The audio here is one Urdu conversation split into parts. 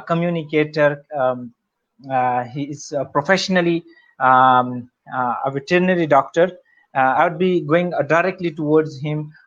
communicator. He is professionally a veterinary doctor. I would be going directly towards him.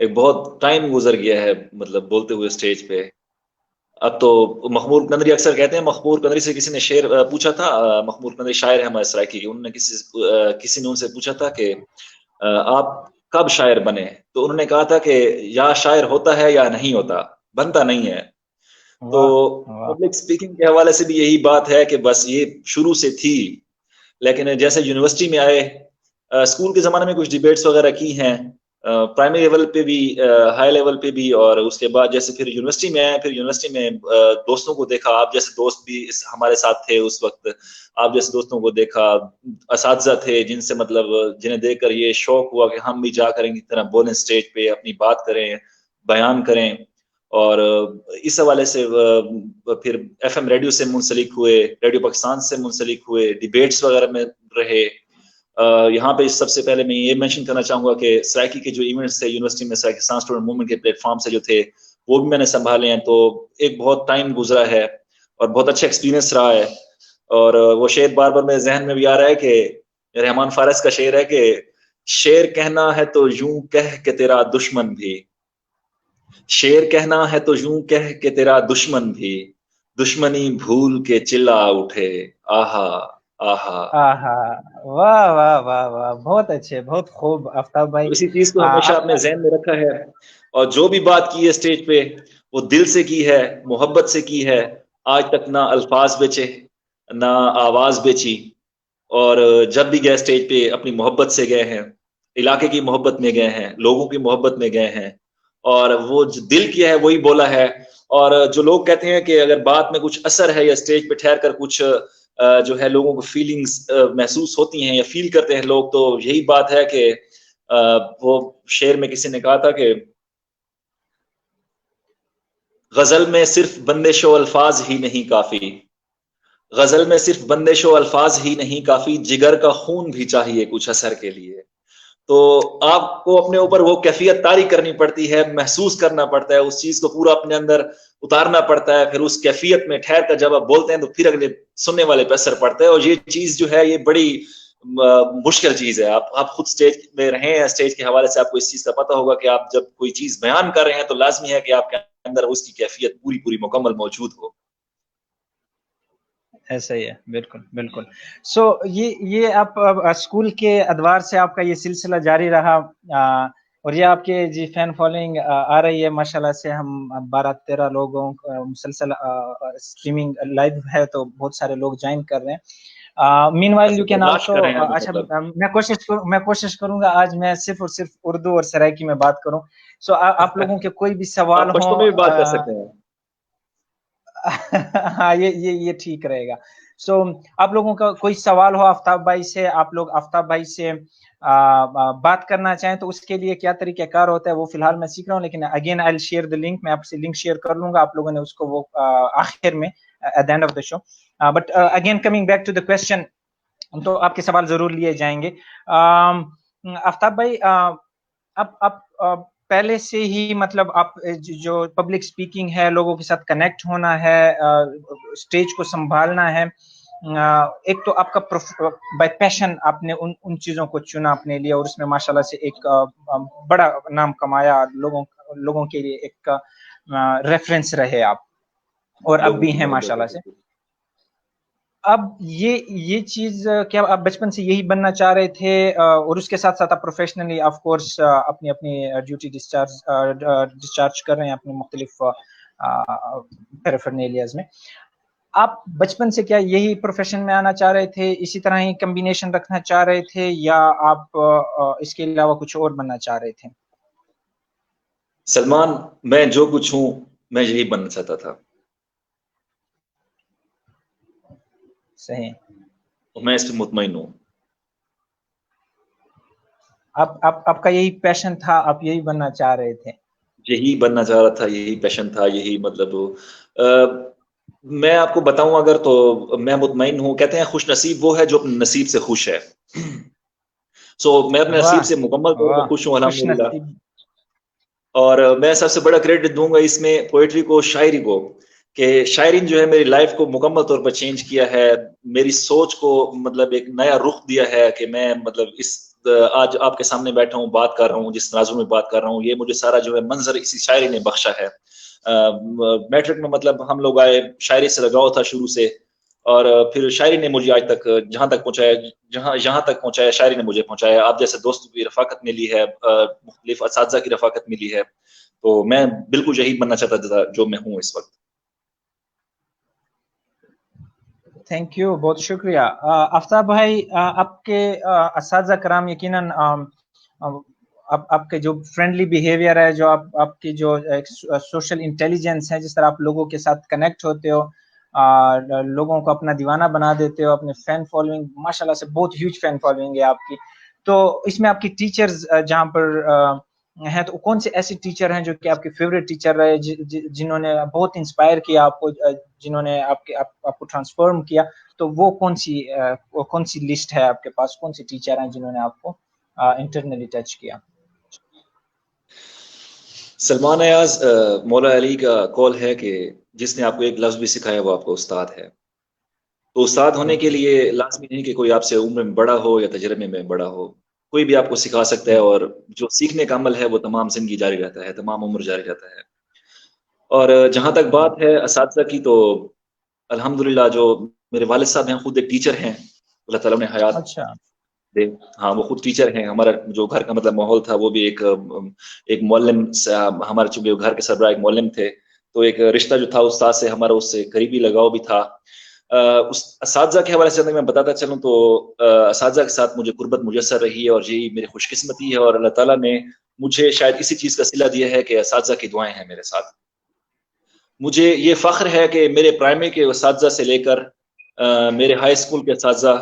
ایک بہت ٹائم گزر گیا ہے مطلب بولتے ہوئے اسٹیج پہ. اب تو مخمور قندری اکثر کہتے ہیں، مخمور قندری سے کسی نے شعر پوچھا تھا، مخمور قندری شاعر ہے ہمارے سرائکی کے، انہوں نے کسی نے ان سے پوچھا تھا کہ آپ کب شاعر بنے؟ تو انہوں نے کہا تھا کہ یا شاعر ہوتا ہے یا نہیں ہوتا، بنتا نہیں ہے. تو واہ واہ. پبلک اسپیکنگ کے حوالے سے بھی یہی بات ہے کہ بس یہ شروع سے تھی، لیکن جیسے یونیورسٹی میں آئے، اسکول کے زمانے میں کچھ ڈیبیٹس وغیرہ کی ہیں، پرائمری لیول پہ بھی، ہائی لیول پہ بھی، اور اس کے بعد جیسے پھر یونیورسٹی میں آئے، پھر یونیورسٹی میں دوستوں کو دیکھا، آپ جیسے دوست بھی ہمارے ساتھ تھے اس وقت، آپ جیسے دوستوں کو دیکھا، اساتذہ تھے جن سے مطلب جنہیں دیکھ کر یہ شوق ہوا کہ ہم بھی جا کر ان کی طرح بولیں اسٹیج پہ، اپنی بات کریں، بیان کریں. اور اس حوالے سے پھر ایف ایم ریڈیو سے منسلک ہوئے، ریڈیو پاکستان سے منسلک ہوئے، ڈیبیٹس وغیرہ میں رہے. یہاں پہ سب سے پہلے میں یہ مینشن کرنا چاہوں گا کہ سرائکی کے جو ایونٹس تھے یونیورسٹی میں، سرائکستان اسٹوڈنٹ موومنٹ کے پلیٹ فارم سے جو تھے وہ بھی میں نے سنبھالے ہیں. تو ایک بہت ٹائم گزرا ہے اور بہت اچھا ایکسپیرینس رہا ہے. اور وہ شعر بار بار میرے ذہن میں بھی آ رہا ہے کہ رحمان فارس کا شعر ہے کہ شعر کہنا ہے تو یوں کہہ کہ تیرا دشمن بھی، شعر کہنا ہے تو یوں کہہ کہ تیرا دشمن بھی، دشمنی بھول کے چلا اٹھے آہا آہا. آہا. واہ واہ واہ واہ، بہت اچھے، بہت خوب آفتاب بھائی. اسی چیز کو ہمیشہ آپ اپنے ذہن میں رکھا ہے، اور جو بھی بات کی ہے اسٹیج پہ وہ دل سے کی ہے، محبت سے کی ہے. آج تک نہ الفاظ بیچے نہ آواز بیچی، اور جب بھی گئے اسٹیج پہ اپنی محبت سے گئے ہیں، علاقے کی محبت میں گئے ہیں، لوگوں کی محبت میں گئے ہیں، اور وہ جو دل کیا ہے وہی بولا ہے. اور جو لوگ کہتے ہیں کہ اگر بات میں کچھ اثر ہے یا اسٹیج پہ ٹھہر کر کچھ جو ہے لوگوں کو فیلنگز محسوس ہوتی ہیں یا فیل کرتے ہیں لوگ، تو یہی بات ہے کہ وہ شعر میں کسی نے کہا تھا کہ غزل میں صرف بندش و الفاظ ہی نہیں کافی، غزل میں صرف بندش و الفاظ ہی نہیں کافی، جگر کا خون بھی چاہیے کچھ اثر کے لیے. تو آپ کو اپنے اوپر وہ کیفیت طاری کرنی پڑتی ہے، محسوس کرنا پڑتا ہے، اس چیز کو پورا اپنے اندر اتارنا پڑتا ہے، پھر اس کیفیت میں ٹھہر کر جب آپ بولتے ہیں تو پھر اگلے سننے والے پہ اثر پڑتا ہے. اور یہ چیز جو ہے یہ بڑی مشکل چیز ہے. آپ خود اسٹیج میں رہے ہیں، اسٹیج کے حوالے سے آپ کو اس چیز کا پتہ ہوگا کہ آپ جب کوئی چیز بیان کر رہے ہیں تو لازمی ہے کہ آپ کے اندر اس کی کیفیت پوری مکمل موجود ہو. ایسا ہی ہے، بالکل بالکل. سو یہ آپ اسکول کے ادوار سے آپ کا یہ سلسلہ جاری رہا، اور یہ آپ کے جی فین فالوئنگ آ رہی ہے ماشاءاللہ سے. ہم 12-13 لوگوں مسلسل اسٹریمنگ لائیو ہے تو بہت سارے لوگ جوائن کر رہے ہیں. مین وائل یو کین برداشت آلسو. کر رہے ہیں اچھا، مطلب میں کوشش کروں گا آج میں صرف اور صرف اردو اور سرائکی میں بات کروں. سو آپ لوگوں کے کوئی بھی سوال آپ پشتو میں بھی بات کر سکتے ہیں. ہاں، یہ ٹھیک رہے گا. سو آپ لوگوں کا کوئی سوال ہو آفتاب بھائی سے، آپ لوگ آفتاب بھائی سے بات کرنا چاہیں تو اس کے لیے کیا طریقہ کار ہوتا ہے وہ فی الحال میں سیکھ رہا ہوں، لیکن again I will share the link. میں آپ سے لنک شیئر کر لوں گا، آپ لوگوں نے اس کو وہ آخر میں at the end of the show. But again coming back to the question, تو آپ کے سوال ضرور لیے جائیں گے. آفتاب بھائی، آپ پہلے سے ہی مطلب آپ جو پبلک سپیکنگ ہے، لوگوں کے ساتھ کنیکٹ ہونا ہے، اسٹیج کو سنبھالنا ہے، ایک تو آپ کا بائی پیشن آپ نے ان چیزوں کو چنا اپنے لیے، اور اس میں ماشاءاللہ سے ایک بڑا نام کمایا، لوگوں کے لیے ایک ریفرنس رہے آپ، اور اب لوگوں بھی کی ہیں محبت ماشاءاللہ ہے. سے. اب یہ چیز کیا آپ بچپن سے یہی بننا چاہ رہے تھے، اور اس کے ساتھ ساتھ آپ پروفیشنلی آف کورس اپنی ڈیوٹی ڈسچارج کر رہے ہیں اپنے مختلف پیرافرنیلیاز میں. آپ بچپن سے کیا یہی پروفیشن میں آنا چاہ رہے تھے، اسی طرح ہی کمبینیشن رکھنا چاہ رہے تھے، یا آپ اس کے علاوہ کچھ اور بننا چاہ رہے تھے؟ سلمان، میں جو کچھ ہوں میں یہی بننا چاہتا تھا. صحیح. میں اس پہ مطمئن ہوں. آپ کا یہی پیشن تھا، آپ یہی بننا چاہ رہے تھے؟ یہی بننا چاہ رہا تھا، یہی پیشن تھا، یہی مطلب میں آپ کو بتاؤں اگر تو میں مطمئن ہوں. کہتے ہیں خوش نصیب وہ ہے جو اپنے نصیب سے خوش ہے. میں اپنے واہ نصیب سے مکمل طور واہ، پر خوش ہوں خوش الحمدللہ. نصیب. اور میں سب سے بڑا کریڈٹ دوں گا اس میں پوئٹری کو، شاعری کو، کہ شاعری جو ہے میری لائف کو مکمل طور پر چینج کیا ہے، میری سوچ کو مطلب ایک نیا رخ دیا ہے کہ میں مطلب اس آج آپ کے سامنے بیٹھا ہوں، بات کر رہا ہوں، جس تناظر میں بات کر رہا ہوں، یہ مجھے سارا جو ہے منظر اسی شاعری نے بخشا ہے۔ میٹرک میں مطلب ہم لوگ آئے، شاعری سے لگاؤ تھا شروع سے، اور پھر شاعری نے مجھے آج تک جہاں تک پہنچایا، جہاں تک پہنچایا شاعری نے مجھے پہنچایا۔ آپ جیسے دوستوں کی رفاقت ملی ہے، مختلف اساتذہ کی رفاقت ملی ہے، تو میں بالکل یہی بننا چاہتا تھا جو میں ہوں اس وقت۔ تھینک یو، بہت شکریہ آفتاب بھائی۔ آپ کے اساتذہ کرام یقیناً آپ کے جو فرینڈلی بیہیویئر ہے، جو آپ کی جو سوشل انٹیلیجنس ہے، جس طرح آپ لوگوں کے ساتھ کنیکٹ ہوتے ہو، لوگوں کو اپنا دیوانہ بنا دیتے ہو، اپنے فین فالوئنگ ماشاءاللہ سے بہت ہیوج فین فالوئنگ ہے آپ کی، تو اس میں آپ کی ٹیچرز جہاں پر ہیں، تو کون سے ایسے ٹیچر ہیں جو کہ آپ کے فیوریٹ ٹیچر رہے، جنہوں نے بہت انسپائر کیا آپ کو، جنہوں نے آپ کو ٹرانسفارم کیا، تو وہ کون سی لسٹ ہے آپ کے پاس؟ کون سے ٹیچر ہیں جنہوں نے آپ کو انٹرنلی ٹچ کیا؟ سلمان ایاز، مولا علی کا قول ہے کہ جس نے آپ کو ایک لفظ بھی سکھایا وہ آپ کو استاد ہے۔ تو استاد ہونے کے لیے لازمی نہیں کہ کوئی آپ سے عمر میں بڑا ہو یا تجربے میں بڑا ہو، کوئی بھی آپ کو سکھا سکتا ہے، اور جو سیکھنے کا عمل ہے وہ تمام زندگی جاری رہتا ہے، تمام عمر جاری رہتا ہے۔ اور جہاں تک بات ہے اساتذہ کی، تو الحمدللہ جو میرے والد صاحب ہیں خود ایک ٹیچر ہیں، اللہ تعالیٰ نے حیات اچھا، دے۔ ہاں، وہ خود ٹیچر ہیں۔ ہمارا جو گھر کا مطلب ماحول تھا وہ بھی ایک معلم، ہمارے چونکہ گھر کے سربراہ ایک معلم تھے، تو ایک رشتہ جو تھا استاد سے ہمارا، اس سے قریبی لگاؤ بھی تھا۔ اس اساتذہ کے حوالے سے میں بتاتا چلوں تو اساتذہ کے ساتھ مجھے قربت میسر رہی ہے، اور یہی میری خوش قسمتی ہے، اور اللہ تعالیٰ نے مجھے شاید اسی چیز کا صلہ دیا ہے کہ اساتذہ کی دعائیں ہیں میرے ساتھ۔ مجھے یہ فخر ہے کہ میرے پرائمری کے اساتذہ سے لے کر میرے ہائی اسکول کے اساتذہ،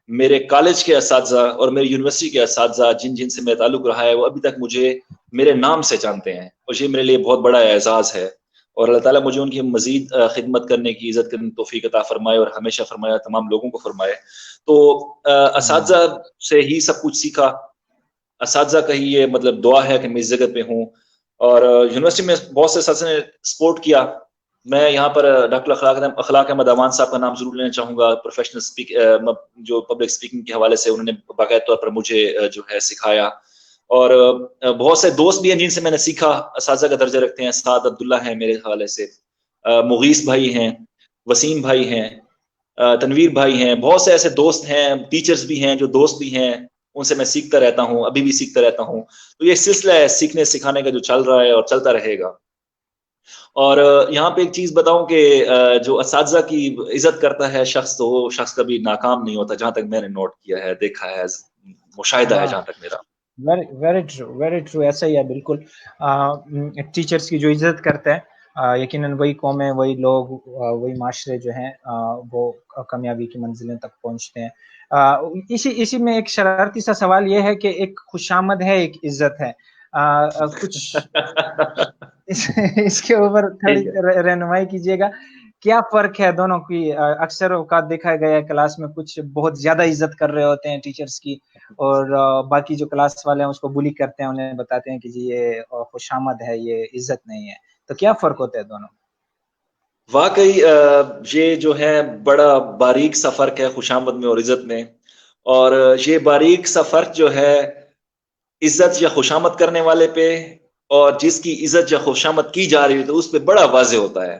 میرے کالج کے اساتذہ اور میری یونیورسٹی کے اساتذہ جن سے میرا تعلق رہا ہے، وہ ابھی تک مجھے میرے نام سے جانتے ہیں، اور یہ میرے لیے بہت بڑا اعزاز ہے، اور اللہ تعالیٰ مجھے ان کی مزید خدمت کرنے کی، عزت کرنے کی توفیق عطا فرمائے، اور ہمیشہ فرمایا تمام لوگوں کو فرمائے۔ تو اساتذہ سے ہی سب کچھ سیکھا، اساتذہ کا ہی یہ مطلب دعا ہے کہ میں اس جگہ پہ ہوں، اور یونیورسٹی میں بہت سے اساتذہ نے سپورٹ کیا۔ میں یہاں پر ڈاکٹر اخلاق احمد امان صاحب کا نام ضرور لینا چاہوں گا، پروفیشنل جو پبلک سپیکنگ کے حوالے سے انہوں نے باقاعدہ طور پر مجھے جو ہے سکھایا، اور بہت سے دوست بھی ہیں جن سے میں نے سیکھا، اساتذہ کا درجہ رکھتے ہیں۔ سعد عبداللہ ہیں میرے حوالے سے، مغیث بھائی ہیں، وسیم بھائی ہیں، تنویر بھائی ہیں، بہت سے ایسے دوست ہیں، ٹیچرز بھی ہیں جو دوست بھی ہیں، ان سے میں سیکھتا رہتا ہوں، ابھی بھی سیکھتا رہتا ہوں۔ تو یہ سلسلہ ہے سیکھنے سکھانے کا جو چل رہا ہے اور چلتا رہے گا۔ اور یہاں پہ ایک چیز بتاؤں کہ جو اساتذہ کی عزت کرتا ہے شخص، تو وہ شخص کبھی ناکام نہیں ہوتا، جہاں تک میں نے نوٹ کیا ہے، دیکھا ہے، مشاہدہ ہے جہاں تک میرا۔ ویری ٹرو، ایسا ہی ہے بالکل۔ ٹیچرز کی جو عزت کرتے ہیں، یقیناً وہی قومیں، وہی لوگ، وہی معاشرے جو ہیں وہ کامیابی کی منزلیں تک پہنچتے ہیں۔ اسی میں ایک شرارتی سا سوال یہ ہے کہ ایک خوشامد ہے، ایک عزت ہے، کچھ اس کے اوپر تھوڑی رہنمائی کیجیے گا، کیا فرق ہے دونوں کی؟ اکثر اوقات دیکھا گیا ہے کلاس میں کچھ بہت زیادہ عزت کر رہے ہوتے ہیں ٹیچرز کی، اور باقی جو کلاس والے ہیں اس کو بلی کرتے ہیں، انہیں بتاتے ہیں کہ جی یہ خوشامد ہے، یہ عزت نہیں ہے، تو کیا فرق ہوتا ہے دونوں؟ واقعی یہ جو ہے بڑا باریک سا فرق ہے خوشامد میں اور عزت میں، اور یہ باریک سا فرق جو ہے عزت یا خوشامد کرنے والے پہ، اور جس کی عزت یا خوشامد کی جا رہی ہے تو اس پہ بڑا واضح ہوتا ہے۔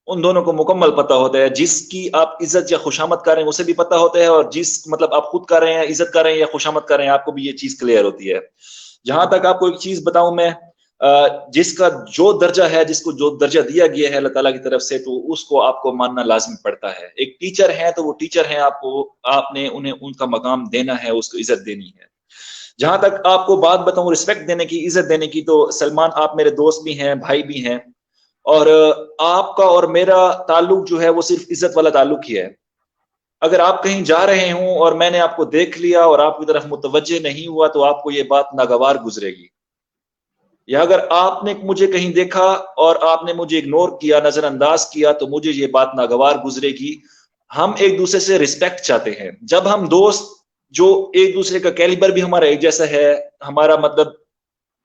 ان دونوں کو مکمل پتہ ہوتا ہے، جس کی آپ عزت یا خوشامد کر رہے ہیں اسے بھی پتہ ہوتا ہے، اور جس مطلب آپ خود کر رہے ہیں، عزت کر رہے ہیں یا خوشامد کر رہے ہیں، آپ کو بھی یہ چیز کلیئر ہوتی ہے۔ جہاں تک آپ کو ایک چیز بتاؤں میں، جس کا جو درجہ ہے، جس کو جو درجہ دیا گیا ہے اللہ تعالیٰ کی طرف سے، تو اس کو آپ کو ماننا لازمی پڑتا ہے۔ ایک ٹیچر ہے تو وہ ٹیچر ہیں، آپ نے انہیں ان کا مقام دینا ہے، اس کو عزت دینی ہے۔ جہاں تک آپ کو بات بتاؤں رسپیکٹ دینے کی، عزت دینے کی، تو سلمان آپ میرے دوست بھی ہیں، بھائی بھی ہیں، اور آپ کا اور میرا تعلق جو ہے وہ صرف عزت والا تعلق ہی ہے۔ اگر آپ کہیں جا رہے ہوں اور میں نے آپ کو دیکھ لیا اور آپ کی طرف متوجہ نہیں ہوا، تو آپ کو یہ بات ناگوار گزرے گی، یا اگر آپ نے مجھے کہیں دیکھا اور آپ نے مجھے اگنور کیا، نظر انداز کیا، تو مجھے یہ بات ناگوار گزرے گی۔ ہم ایک دوسرے سے رسپیکٹ چاہتے ہیں۔ جب ہم دوست جو ایک دوسرے کا کیلیبر بھی ہمارا ایک جیسا ہے، ہمارا مطلب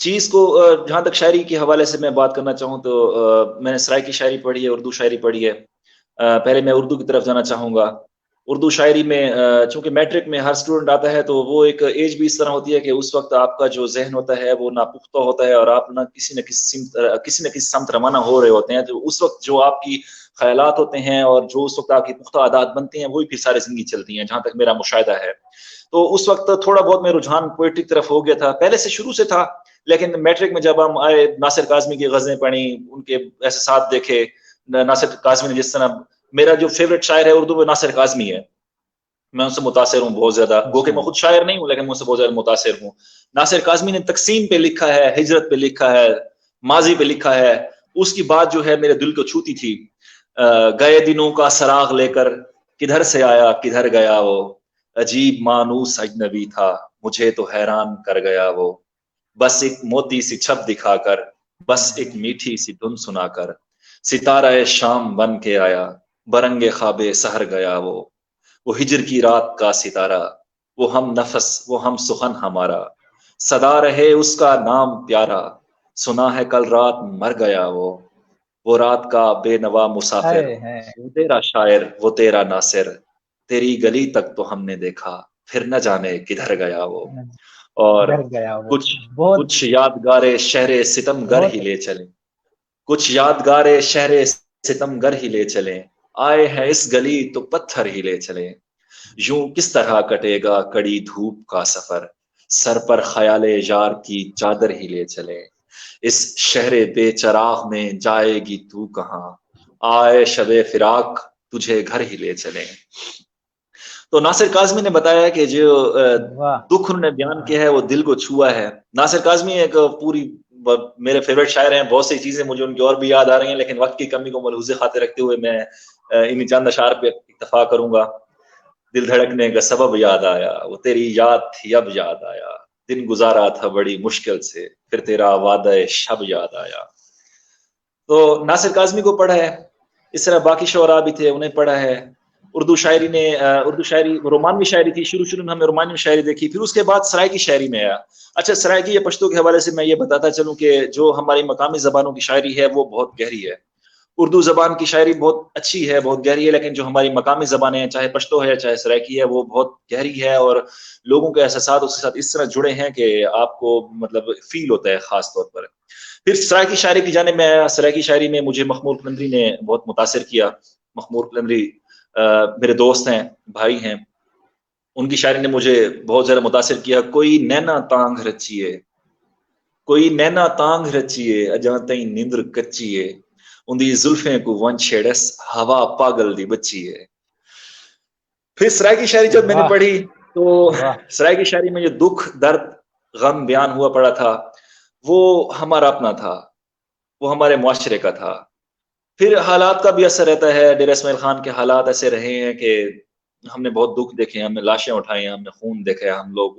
چیز کو جہاں تک شاعری کے حوالے سے میں بات کرنا چاہوں تو میں نے سرائیکی شاعری پڑھی ہے، اردو شاعری پڑھی ہے. پہلے میں اردو کی طرف جانا چاہوں گا. اردو شاعری میں چونکہ میٹرک میں ہر اسٹوڈنٹ آتا ہے تو وہ ایک ایج بھی اس طرح ہوتی ہے کہ اس وقت آپ کا جو ذہن ہوتا ہے وہ ناپختہ ہوتا ہے اور آپ کسی نہ کسی سمت روانہ ہو رہے ہوتے ہیں. تو اس وقت جو آپ کی خیالات ہوتے ہیں اور جو اس وقت آپ کی پختہ عادات بنتی ہیں وہی پھر ساری زندگی چلتی ہیں، جہاں تک میرا مشاہدہ ہے. تو اس وقت تھوڑا بہت میں رجحان پوئٹری کی طرف ہو گیا تھا، پہلے سے شروع سے تھا. لیکن میٹرک میں جب ہم آئے، ناصر کاظمی کی غزلیں پڑھی، ان کے احساسات دیکھے. ناصر کاظمی نے جس طرح، میرا جو فیوریٹ شاعر ہے اردو میں ناصر کاظمی ہے، میں ان سے متاثر ہوں بہت زیادہ. گو کہ میں خود شاعر نہیں ہوں لیکن میں ان سے بہت زیادہ متاثر ہوں. ناصر کاظمی نے تقسیم پہ لکھا ہے، ہجرت پہ لکھا ہے، ماضی پہ لکھا ہے. اس کی بات جو ہے میرے دل کو چھوتی تھی. گئے دنوں کا سراغ لے کر کدھر سے آیا کدھر گیا وہ، عجیب مانوس اجنبی تھا مجھے تو حیران کر گیا وہ. بس ایک موتی سی چھپ دکھا کر، بس ایک میٹھی سی دھن سنا کر، ستارہ شام بن کے آیا برنگ خواب سحر گیا وہ. وہ ہجر کی رات کا ستارہ، وہ ہم نفس وہ ہم سخن ہمارا، صدا رہے اس کا نام پیارا، سنا ہے کل رات مر گیا وہ رات کا بے نوا مسافر، وہ تیرا شاعر وہ تیرا ناصر، تیری گلی تک تو ہم نے دیکھا پھر نہ جانے کدھر گیا وہ. اور کچھ یادگار شہر ستم گر ہی لے چلیں، کچھ یادگار شہر ستم گر ہی لے چلیں، آئے ہیں اس گلی تو پتھر ہی لے چلیں. یوں کس طرح کٹے گا کڑی دھوپ کا سفر، سر پر خیال یار کی چادر ہی لے چلیں. اس شہر بے چراغ میں جائے گی تو کہاں، آئے شب فراق تجھے گھر ہی لے چلیں. تو ناصر کاظمی نے بتایا کہ جو دکھ انہوں نے بیان کیا ہے وہ دل کو چھوا ہے. ناصر کاظمی ایک پوری میرے فیوریٹ شاعر ہیں، بہت سی چیزیں مجھے ان کی اور بھی یاد آ رہی ہیں لیکن وقت کی کمی کو ملحوظ خاطر رکھتے ہوئے میں انہیں چند اشعار پہ اکتفا کروں گا. دل دھڑکنے کا سبب یاد آیا، وہ تیری یاد تھی اب یاد آیا، دن گزارا تھا بڑی مشکل سے پھر تیرا وعدہ شب یاد آیا. تو ناصر کاظمی کو پڑھا ہے، اس طرح باقی شعراء بھی تھے انہیں پڑھا ہے. اردو شاعری رومانوی شاعری تھی، شروع میں ہمیں رومانوی شاعری دیکھی، پھر اس کے بعد سرائکی شاعری میں آیا. اچھا، سرائکی یا پشتو کے حوالے سے میں یہ بتاتا چلوں کہ جو ہماری مقامی زبانوں کی شاعری ہے وہ بہت گہری ہے. اردو زبان کی شاعری بہت اچھی ہے، بہت گہری ہے، لیکن جو ہماری مقامی زبانیں ہیں، چاہے پشتو ہے چاہے سرائکی ہے، وہ بہت گہری ہے اور لوگوں کے احساسات اس کے ساتھ اس طرح جڑے ہیں کہ آپ کو مطلب فیل ہوتا ہے خاص طور پر. پھر سرائکی شاعری کی جانب میں، سرائکی شاعری میں مجھے مخمور قلندری نے بہت متاثر کیا. مخمور قلندری میرے دوست ہیں، بھائی ہیں، ان کی شاعری نے مجھے بہت زیادہ متاثر کیا. کوئی نینا تانگ رچیے، کوئی نینا تانگ رچیے اجاں تئیں نیندر کچیے، اندی زلفیں کو ون چھیڑس ہوا پاگل دی بچی ہے. پھر سرائکی شاعری جب میں نے پڑھی تو سرائکی شاعری میں جو دکھ درد غم بیان ہوا پڑا تھا وہ ہمارا اپنا تھا، وہ ہمارے معاشرے کا تھا. پھر حالات کا بھی اثر رہتا ہے. ڈیرہ اسماعیل خان کے حالات ایسے رہے ہیں کہ ہم نے بہت دکھ دیکھے، ہم نے لاشیں اٹھائی، ہم نے خون دیکھا، ہم لوگ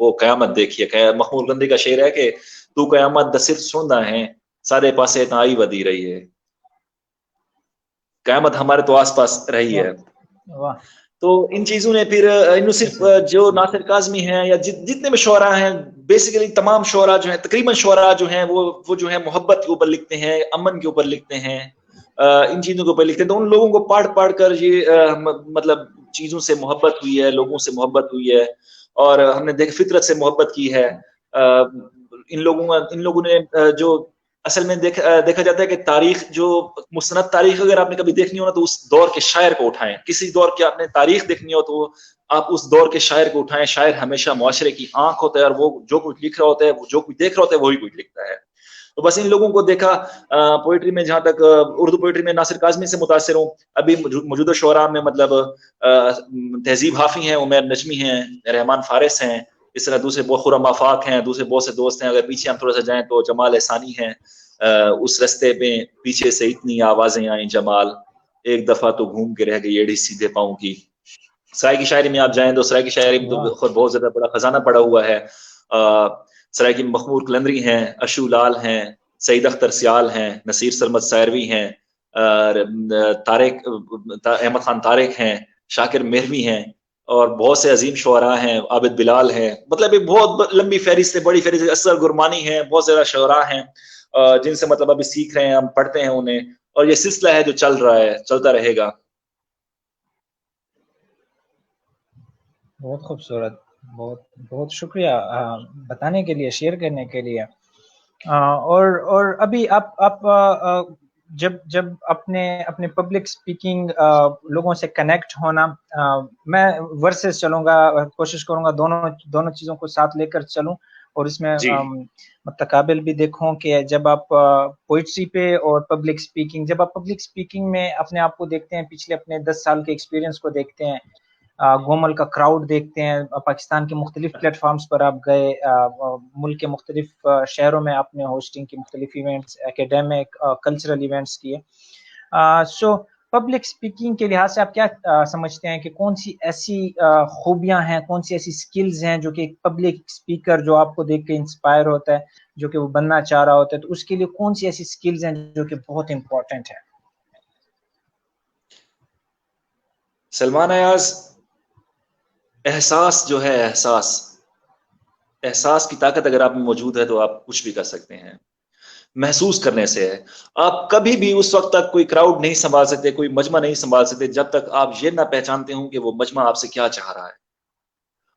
وہ قیامت دیکھی ہے. مخمور قلندری کا شعر ہے کہ تو قیامت دا صرف سندا ہے سارے پاسے تا آئی ودی رہی ہے. قیامت ہمارے تو آس پاس رہی ہے. تو ان چیزوں نے پھر صرف جو ناصر کاظمی ہیں یا جتنے بھی شعراء ہیں، بیسیکلی تمام شعراء جو ہیں، تقریباً شعراء جو ہیں وہ جو ہے محبت کے اوپر لکھتے ہیں، امن کے اوپر لکھتے ہیں، ان چیزوں کے اوپر لکھتے ہیں. تو ان لوگوں کو پڑھ کر یہ مطلب چیزوں سے محبت ہوئی ہے، لوگوں سے محبت ہوئی ہے اور ہم نے فطرت سے محبت کی ہے. ان لوگوں نے جو اصل میں دیکھا جاتا ہے کہ تاریخ، جو مستند تاریخ اگر آپ نے کبھی دیکھنی ہو نا تو اس دور کے شاعر کو اٹھائیں. کسی دور کی آپ نے تاریخ دیکھنی ہو تو آپ اس دور کے شاعر کو اٹھائیں. شاعر ہمیشہ معاشرے کی آنکھ ہوتا ہے اور وہ جو کچھ لکھ رہا ہوتا ہے، جو کچھ دیکھ رہا ہوتا ہے وہی کچھ لکھتا ہے. تو بس ان لوگوں کو دیکھا. پوئٹری میں جہاں تک اردو پوئٹری میں ناصر کاظمی سے متاثر ہوں. ابھی موجودہ شعراء میں مطلب تہذیب حافی ہیں، عمیر نجمی ہیں، رحمان فارس ہیں، اس طرح دوسرے خرم آفاق ہیں، دوسرے بہت سے دوست ہیں. اگر پیچھے ہم تھوڑا سا جائیں تو جمال احسانی ہیں. اس رستے پہ پیچھے سے اتنی آوازیں آئیں جمال، ایک دفعہ تو گھوم کے رہ گئی ایڑی سیدھے پاؤں کی. سرائکی شاعری میں آپ جائیں تو سرائکی شاعری میں تو خود بہت زیادہ بڑا خزانہ پڑا ہوا ہے. سرائکی مخمور قلندری ہیں، اشو لال ہیں، سعید اختر سیال ہیں، نصیر سرمد سائروی ہیں، طارق احمد خان طارق ہیں، شاکر مہروی ہیں، اور بہت سے عظیم شعراء ہیں، عابد بلال ہیں، مطلب ایک بہت لمبی فہرست ہے، بڑی فہرست، اصغر گرمانی ہیں، بہت زیادہ شعراء ہیں جن سے مطلب ابھی سیکھ رہے ہیں، ہم پڑھتے ہیں انہیں، اور یہ سلسلہ ہے جو چل رہا ہے، چلتا رہے گا. بہت خوبصورت، بہت بہت شکریہ بتانے کے لیے، شیئر کرنے کے لیے. اور ابھی آپ جب اپنے پبلک سپیکنگ لوگوں سے کنیکٹ ہونا، میں ورسز چلوں گا، کوشش کروں گا دونوں چیزوں کو ساتھ لے کر چلوں، اور اس میں جی متقابل بھی دیکھوں کہ جب آپ پوئٹری پہ اور پبلک سپیکنگ میں اپنے آپ کو دیکھتے ہیں، پچھلے اپنے 10 سال کے ایکسپیرینس کو دیکھتے ہیں، گومل کا کراؤڈ دیکھتے ہیں، پاکستان کے مختلف پلیٹ فارمز پر آپ گئے، ملک کے مختلف شہروں میں آپ نے ہوسٹنگ کی، مختلف ایونٹس، اکیڈیمک کلچرل ایونٹس کیے. سو پبلک سپیکنگ کے لحاظ سے آپ کیا سمجھتے ہیں کہ کون سی ایسی خوبیاں ہیں، کون سی ایسی سکلز ہیں جو کہ ایک پبلک سپیکر جو آپ کو دیکھ کے انسپائر ہوتا ہے، جو کہ وہ بننا چاہ رہا ہوتا ہے، تو اس کے لیے کون سی ایسی سکلز ہیں جو کہ بہت امپورٹنٹ ہے؟ سلمان ایاز، احساس جو ہے، احساس کی طاقت اگر آپ میں موجود ہے تو آپ کچھ بھی کر سکتے ہیں. محسوس کرنے سے ہے. آپ کبھی بھی اس وقت تک کوئی کراؤڈ نہیں سنبھال سکتے، کوئی مجمع نہیں سنبھال سکتے جب تک آپ یہ نہ پہچانتے ہوں کہ وہ مجمع آپ سے کیا چاہ رہا ہے.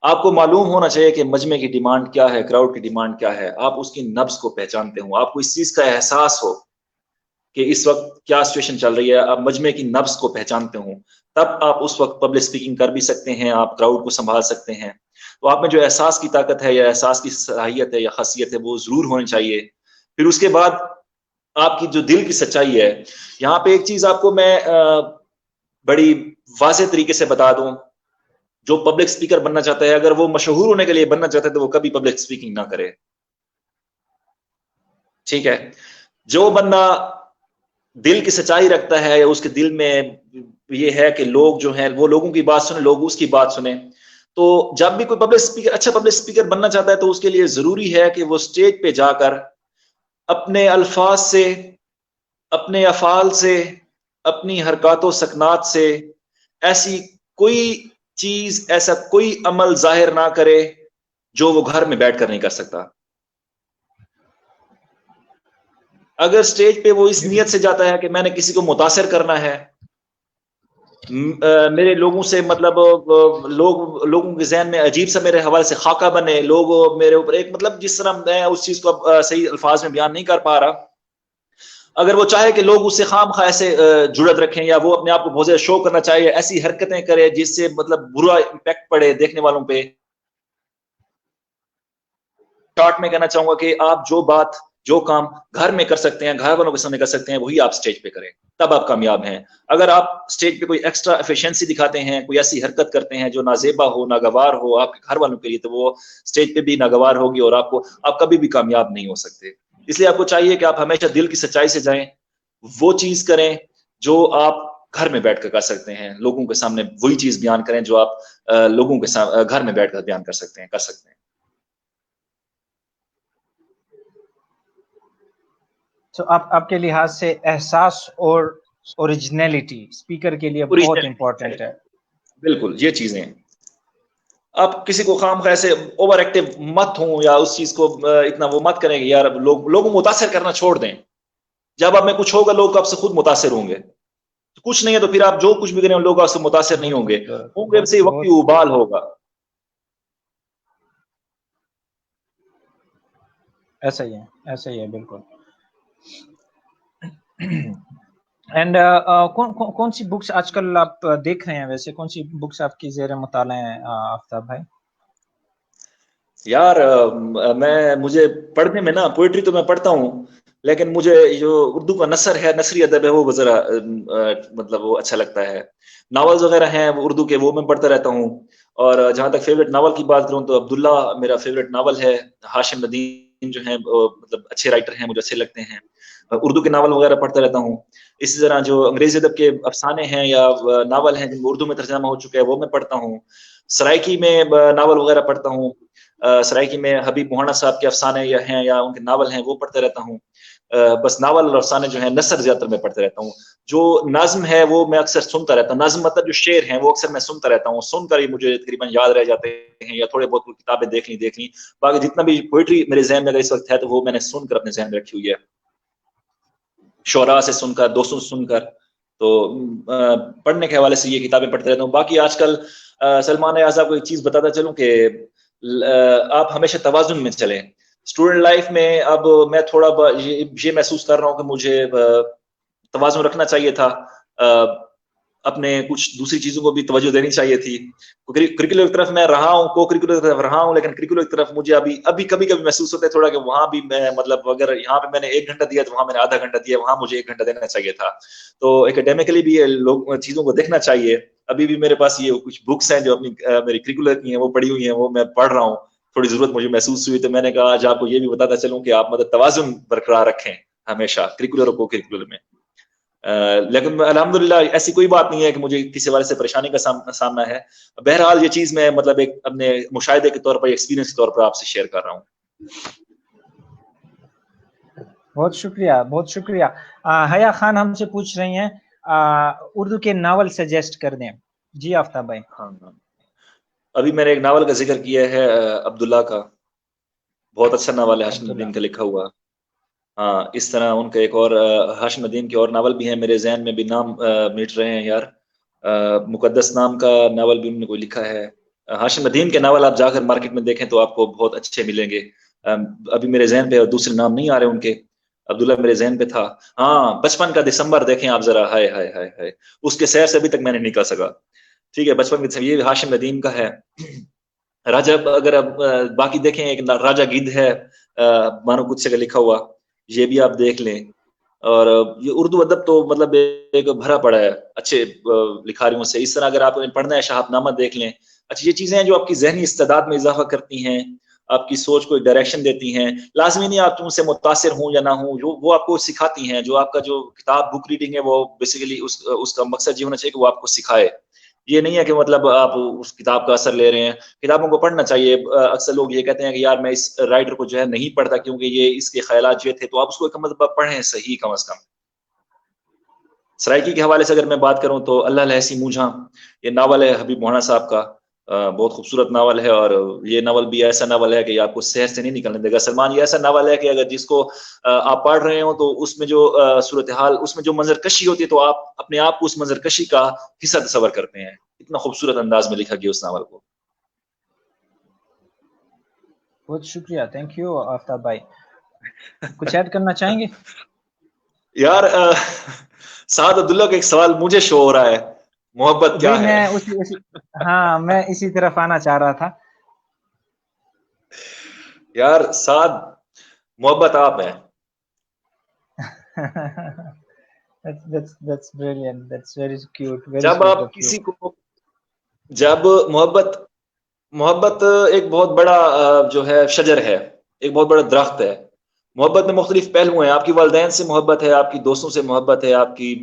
آپ کو معلوم ہونا چاہیے کہ مجمع کی ڈیمانڈ کیا ہے، کراؤڈ کی ڈیمانڈ کیا ہے. آپ اس کی نبض کو پہچانتے ہوں، آپ کو اس چیز کا احساس ہو کہ اس وقت کیا سچویشن چل رہی ہے، آپ مجمع کی نبض کو پہچانتے ہوں، تب آپ اس وقت پبلک سپیکنگ کر بھی سکتے ہیں، آپ کراؤڈ کو سنبھال سکتے ہیں. تو آپ میں جو احساس کی طاقت ہے یا احساس کی صلاحیت ہے یا خاصیت ہے وہ ضرور ہونی چاہیے. پھر اس کے بعد آپ کی جو دل کی سچائی ہے. یہاں پہ ایک چیز آپ کو میں بڑی واضح طریقے سے بتا دوں، جو پبلک سپیکر بننا چاہتا ہے، اگر وہ مشہور ہونے کے لیے بننا چاہتا ہے تو وہ کبھی پبلک سپیکنگ نہ کرے. ٹھیک ہے؟ جو بندہ دل کی سچائی رکھتا ہے، اس کے دل میں یہ ہے کہ لوگ جو ہیں وہ لوگوں کی بات سنیں، لوگ اس کی بات سنیں، تو جب بھی کوئی پبلک سپیکر، اچھا پبلک سپیکر بننا چاہتا ہے تو اس کے لیے ضروری ہے کہ وہ سٹیج پہ جا کر اپنے الفاظ سے، اپنے افعال سے، اپنی حرکات و سکنات سے ایسی کوئی چیز، ایسا کوئی عمل ظاہر نہ کرے جو وہ گھر میں بیٹھ کر نہیں کر سکتا. اگر سٹیج پہ وہ اس نیت سے جاتا ہے کہ میں نے کسی کو متاثر کرنا ہے، میرے لوگوں سے مطلب لوگوں کے ذہن میں عجیب سا میرے حوالے سے خاکہ بنے، لوگ میرے اوپر ایک مطلب جس طرح میں اس چیز کو صحیح الفاظ میں بیان نہیں کر پا رہا، اگر وہ چاہے کہ لوگ اس سے خام خواہ ایسے جڑت رکھیں، یا وہ اپنے آپ کو بہت زیادہ شو کرنا چاہیے، ایسی حرکتیں کرے جس سے مطلب برا امپیکٹ پڑے دیکھنے والوں پہ، شارٹ میں کہنا چاہوں گا کہ آپ جو کام گھر میں کر سکتے ہیں، گھر والوں کے سامنے کر سکتے ہیں، وہی آپ سٹیج پہ کریں، تب آپ کامیاب ہیں. اگر آپ سٹیج پہ کوئی ایکسٹرا ایفیشنسی دکھاتے ہیں، کوئی ایسی حرکت کرتے ہیں جو نازیبا ہو، ناگوار ہو آپ کے گھر والوں کے لیے، تو وہ سٹیج پہ بھی ناگوار ہوگی اور آپ کبھی بھی کامیاب نہیں ہو سکتے. اس لیے آپ کو چاہیے کہ آپ ہمیشہ دل کی سچائی سے جائیں، وہ چیز کریں جو آپ گھر میں بیٹھ کر کر سکتے ہیں، لوگوں کے سامنے وہی چیز بیان کریں جو آپ لوگوں کے گھر میں بیٹھ کر بیان کر سکتے ہیں. تو آپ کے لحاظ سے احساس اور اوریجنلٹی اسپیکر کے لیے بہت امپورٹنٹ ہے. بالکل، یہ چیزیں آپ کسی کو خام خواہ سے اوور ایکٹیو مت ہوں، یا اس چیز کو اتنا وہ مت کریں کہ یار لوگوں متاثر کرنا چھوڑ دیں. جب آپ میں کچھ ہوگا لوگ آپ سے خود متاثر ہوں گے، کچھ نہیں ہے تو پھر آپ جو کچھ بھی کریں لوگ آپ سے متاثر نہیں ہوں گے، سے وقتی ابال ہوگا. ایسا ہی ہے بالکل. اینڈ کون سی بکس آج کل آپ دیکھ رہے ہیں؟ ویسے کون سی بکس آپ کی زیر مطالعہ ہیں آفتاب بھائی؟ یار مجھے پڑھنے میں نا، پوئٹری تو میں پڑھتا ہوں، لیکن مجھے جو اردو کا نثر ہے، نثری ادب ہے، وہ ذرا مطلب وہ اچھا لگتا ہے. ناولز وغیرہ ہیں وہ اردو کے، وہ میں پڑھتا رہتا ہوں. اور جہاں تک فیوریٹ ناول کی بات کروں تو عبداللہ میرا فیوریٹ ناول ہے. ہاشم ندیم جو ہیں مطلب اچھے رائٹر ہیں، مجھے اچھے لگتے ہیں. اردو کے ناول وغیرہ پڑھتا رہتا ہوں. اسی طرح جو انگریزی ادب کے افسانے ہیں یا ناول ہیں جن کو اردو میں ترجمہ ہو چکا ہے، وہ میں پڑھتا ہوں. سرائکی میں ناول وغیرہ پڑھتا ہوں. سرائکی میں حبیب موہانا صاحب کے افسانے ہیں یا ان کے ناول ہیں، وہ پڑھتے رہتا ہوں. بس ناول اور افسانے جو ہیں نثر زیادہ تر میں پڑھتے رہتا ہوں. جو نظم ہے وہ میں اکثر سنتا رہتا ہوں. نظم مطلب جو شعر ہیں وہ اکثر میں سنتا رہتا ہوں, سن کر ہی مجھے تقریباً یاد رہ جاتے ہیں, یا تھوڑے بہت کتابیں دیکھ لی. باقی جتنا بھی پوئٹری میرے ذہن میں اگر اس وقت ہے تو وہ میں نے سن کر اپنے ذہن میں رکھی ہوئی ہے, شعراء سے سن کر, دوستوں سے سن کر. تو پڑھنے کے حوالے سے یہ کتابیں پڑھتے رہتا ہوں. باقی آج کل سلمان اعظم کو ایک چیز بتاتا چلوں کہ آپ ہمیشہ توازن میں چلیں. اسٹوڈنٹ لائف میں اب میں تھوڑا یہ محسوس کر رہا ہوں کہ مجھے توازن رکھنا چاہیے تھا, اپنے کچھ دوسری چیزوں کو بھی توجہ دینی چاہیے تھی. کریکولر کی طرف میں رہا ہوں, کو کریکولر کی طرف رہا ہوں, لیکن کریکولر کی طرف مجھے ابھی کبھی محسوس ہوتا ہے تھوڑا کہ وہاں بھی میں مطلب اگر یہاں پہ میں نے 1 گھنٹہ دیا تو وہاں میں نے آدھا گھنٹہ دیا, وہاں مجھے 1 گھنٹہ دینا چاہیے تھا. تو اکیڈیمکلی بھی لوگ چیزوں کو دیکھنا چاہیے. ابھی بھی میرے پاس یہ کچھ بکس ہیں جو اپنی میری کریکولر کی ہیں وہ پڑھی ہوئی ہیں, وہ میں پڑھ رہا ہوں. تھوڑی ضرورت مجھے محسوس ہوئی تو میں نے کہا آج آپ کو یہ بھی بتاتا چلوں کہ آپ مطلب توازن برقرار رکھیں ہمیشہ کریکولر اور کو کریکولر میں. لیکن الحمدللہ ایسی کوئی بات نہیں ہے کہ مجھے کسی والے سے پریشانی کا سامنا ہے. بہرحال یہ چیز میں مطلب ایک اپنے مشاہدے کے طور پر, ایکسپیرینس کے طور پر آپ سے شیئر کر رہا ہوں. بہت شکریہ, بہت شکریہ. حیا خان ہم سے پوچھ رہی ہیں اردو کے ناول سجیسٹ کر دیں. جی آفتاب بھائی. ہاں, ابھی میں نے ایک ناول کا ذکر کیا ہے عبداللہ کا, بہت اچھا ناول ہے, ہاشم الدین کا لکھا ہوا. ہاں, اس طرح ان کا ایک اور ہاشم الدین کے اور ناول بھی ہیں, میرے ذہن میں بھی نام مٹ رہے ہیں یار. مقدس نام کا ناول بھی انہوں نے کوئی لکھا ہے. ہاشم الدین کے ناول آپ جا کر مارکیٹ میں دیکھیں تو آپ کو بہت اچھے ملیں گے. ابھی میرے ذہن پہ دوسرے نام نہیں آ رہے ان کے. عبداللہ میرے ذہن پہ تھا. ہاں, 55 کا دسمبر دیکھیں آپ ذرا, ہائے ہائے ہائے ہائے, اس کے سیر سے ابھی تک میں نے نکل سکا. ٹھیک ہے, 55 کا, یہ ہاشم الدین کا ہے. راجہ, اگر آپ باقی دیکھیں ایک راجہ گدھ ہے مانو کچھ سے کا لکھا ہوا, یہ بھی آپ دیکھ لیں. اور یہ اردو ادب تو مطلب ایک بھرا پڑا ہے اچھے لکھاریوں سے. اس طرح اگر آپ پڑھنا ہے شہاب نامہ دیکھ لیں. اچھا, یہ چیزیں ہیں جو آپ کی ذہنی استعداد میں اضافہ کرتی ہیں, آپ کی سوچ کو ایک ڈائریکشن دیتی ہیں. لازمی نہیں آپ ان سے متاثر ہوں یا نہ ہوں, وہ آپ کو سکھاتی ہیں. جو آپ کا جو کتاب بک ریڈنگ ہے وہ بیسیکلی اس کا مقصد یہ ہونا چاہیے کہ وہ آپ کو سکھائے. یہ نہیں ہے کہ مطلب آپ اس کتاب کا اثر لے رہے ہیں. کتابوں کو پڑھنا چاہیے. اکثر لوگ یہ کہتے ہیں کہ یار میں اس رائٹر کو جو ہے نہیں پڑھتا کیونکہ یہ اس کے خیالات یہ تھے, تو آپ اس کو مطلب پڑھیں صحیح کم از کم. سرائکی کے حوالے سے اگر میں بات کروں تو اللہ لہسی موجھاں, یہ ناول ہے حبیب مولانا صاحب کا, بہت خوبصورت ناول ہے. اور یہ ناول بھی ایسا ناول ہے کہ یہ آپ کو صحت سے نہیں نکلنے دے گا. سلمان, یہ ایسا ناول ہے کہ اگر جس کو آپ پڑھ رہے ہوں تو اس میں جو صورتحال, اس میں جو منظر کشی ہوتی ہے تو آپ اپنے آپ کو اس منظر کشی کا حصہ تصور کرتے ہیں. اتنا خوبصورت انداز میں لکھا گیا اس ناول کو. بہت شکریہ, تھینک یو آفتاب بھائی. کچھ ایڈ کرنا چاہیں گے؟ یار سعد عبداللہ کا ایک سوال مجھے شو ہو رہا ہے, محبت کیا ہے؟ ہاں, میں اسی طرف آنا چاہ رہا تھا. یار سعد, محبت آپ ہے. That's brilliant. That's very cute. Very جب sweet آپ of you. کسی کو, جب محبت ایک بہت بڑا جو ہے شجر ہے, ایک بہت بڑا درخت ہے. محبت میں مختلف پہلو ہیں. آپ کی والدین سے محبت ہے, آپ کی دوستوں سے محبت ہے, آپ کی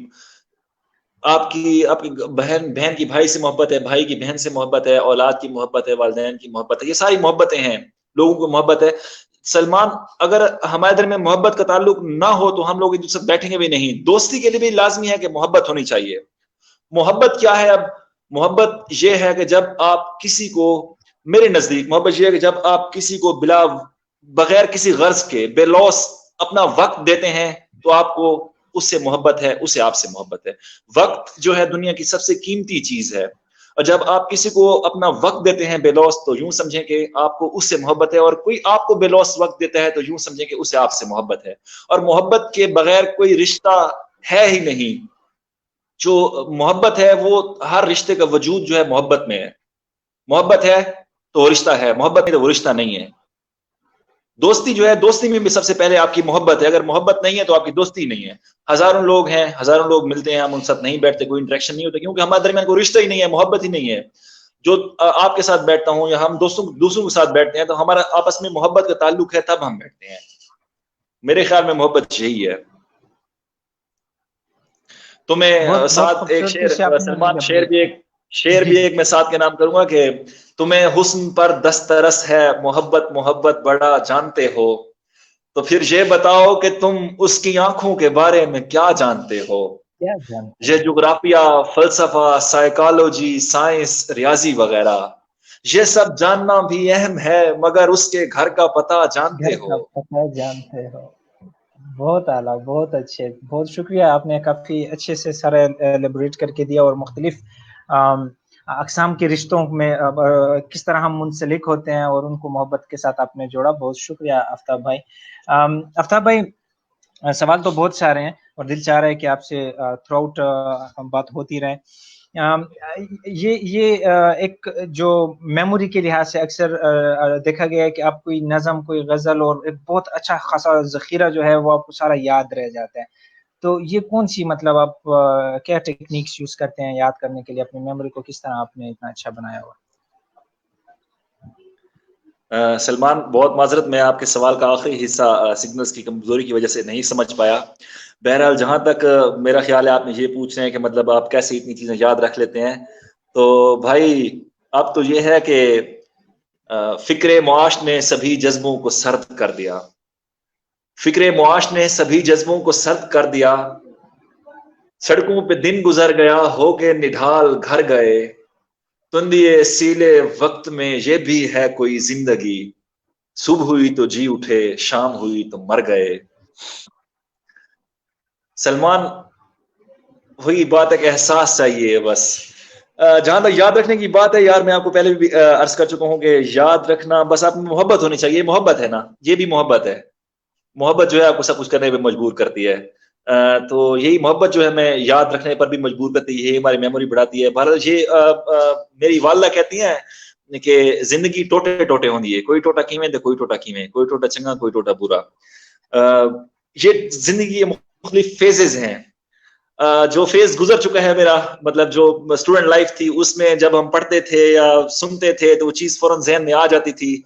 بہن کی بھائی سے محبت ہے, بھائی کی بہن سے محبت ہے, اولاد کی محبت ہے, والدین کی محبت ہے. یہ ساری محبتیں ہیں, لوگوں کو محبت ہے. سلمان, اگر ہمارے درمیان محبت کا تعلق نہ ہو تو ہم لوگ ایک دوسرے بیٹھیں گے بھی نہیں. دوستی کے لیے بھی لازمی ہے کہ محبت ہونی چاہیے. محبت کیا ہے؟ اب محبت یہ ہے کہ جب آپ کسی کو, میرے نزدیک محبت یہ ہے کہ جب آپ کسی کو بغیر کسی غرض کے بے لوث اپنا وقت دیتے ہیں تو آپ کو اس سے محبت ہے, اسے آپ سے محبت ہے. وقت جو ہے دنیا کی سب سے قیمتی چیز ہے, اور جب آپ کسی کو اپنا وقت دیتے ہیں بے لوث تو یوں سمجھیں کہ آپ کو اس سے محبت ہے, اور کوئی آپ کو بے لوث وقت دیتا ہے تو یوں سمجھیں کہ اسے آپ سے محبت ہے. اور محبت کے بغیر کوئی رشتہ ہے ہی نہیں. جو محبت ہے وہ ہر رشتے کا وجود جو ہے محبت میں ہے. محبت ہے تو رشتہ ہے, محبت نہیں تو وہ رشتہ نہیں ہے. دوستی جو ہے, دوستی میں بھی سب سے پہلے آپ کی محبت ہے. اگر محبت نہیں ہے تو آپ کی دوستی نہیں ہے. ہزاروں لوگ ہیں, ہزاروں لوگ ملتے ہیں, ہم ان سب نہیں بیٹھتے, کوئی انٹریکشن نہیں ہوتا کیونکہ ہمارے درمیان کوئی رشتہ ہی نہیں ہے, محبت ہی نہیں ہے. جو آپ کے ساتھ بیٹھتا ہوں یا ہم دوسروں کے ساتھ بیٹھتے ہیں تو ہمارا آپس میں محبت کا تعلق ہے, تب ہم بیٹھتے ہیں. میرے خیال میں محبت یہی ہے. تو میں ساتھ ایک شعر, سلمان, شعر بھی ایک میں ساتھ کے نام کروں گا کہ تمہیں حسن پر دسترس ہے, محبت بڑا جانتے ہو, تو پھر یہ بتاؤ کہ تم اس کی آنکھوں کے بارے میں کیا جانتے ہو. یہ جغرافیہ، فلسفہ، سائیکالوجی، سائنس، ریاضی وغیرہ، یہ سب جاننا بھی اہم ہے، مگر اس کے گھر کا پتہ جانتے ہو. جانتے ہو. بہت اعلیٰ، بہت اچھے، بہت شکریہ. آپ نے کافی اچھے سے سارا ایلیبریٹ کر کے دیا، اور مختلف اقسام کے رشتوں میں کس طرح ہم منسلک ہوتے ہیں اور ان کو محبت کے ساتھ آپ نے جوڑا. بہت شکریہ آفتاب بھائی. آفتاب بھائی، سوال تو بہت سارے ہیں اور دل چاہ رہا ہے کہ آپ سے تھرو آؤٹ بات ہوتی رہے. یہ ایک جو میموری کے لحاظ سے اکثر دیکھا گیا ہے کہ آپ کوئی نظم، کوئی غزل اور ایک بہت اچھا خاصا ذخیرہ جو ہے وہ آپ کو سارا یاد رہ جاتا ہے. تو یہ کون سی، مطلب آپ کیا ٹیکنیکس یوز کرتے ہیں یاد کرنے کے لیے؟ اپنی میموری کو کس طرح آپ نے اتنا اچھا بنایا ہوا؟ سلمان، بہت معذرت، میں آپ کے سوال کا آخری حصہ سگنلز کی کمزوری کی وجہ سے نہیں سمجھ پایا. بہرحال جہاں تک میرا خیال ہے آپ نے یہ پوچھ رہے ہیں کہ مطلب آپ کیسے اتنی چیزیں یاد رکھ لیتے ہیں. تو بھائی اب تو یہ ہے کہ فکر معاش نے سبھی جذبوں کو سرد کر دیا. فکر معاش نے سبھی جذبوں کو سرد کر دیا. سڑکوں پہ دن گزر گیا ہو کے نڈھال گھر گئے. تندیے سیلے وقت میں یہ بھی ہے کوئی زندگی. صبح ہوئی تو جی اٹھے، شام ہوئی تو مر گئے. سلمان، وہی بات ہے کہ احساس چاہیے بس. جہاں تک یاد رکھنے کی بات ہے یار، میں آپ کو پہلے بھی عرض کر چکا ہوں کہ یاد رکھنا بس آپ میں محبت ہونی چاہیے. محبت ہے نا، یہ بھی محبت ہے. محبت جو ہے آپ کو سب کچھ کرنے پہ مجبور کرتی ہے. تو یہی محبت جو ہے ہمیں یاد رکھنے پر بھی مجبور کرتی ہے، یہ ہماری میموری بڑھاتی ہے. بہرحال یہ میری والدہ کہتی ہیں کہ زندگی ٹوٹے ٹوٹے ہوندی ہے، کوئی ٹوٹا کیویں تو کوئی ٹوٹا کیویں، کوئی ٹوٹا چنگا کوئی ٹوٹا برا. یہ زندگی مختلف فیزز ہیں. جو فیز گزر چکا ہے میرا، مطلب جو اسٹوڈنٹ لائف تھی، اس میں جب ہم پڑھتے تھے یا سنتے تھے تو وہ چیز فوراً ذہن میں آ جاتی تھی.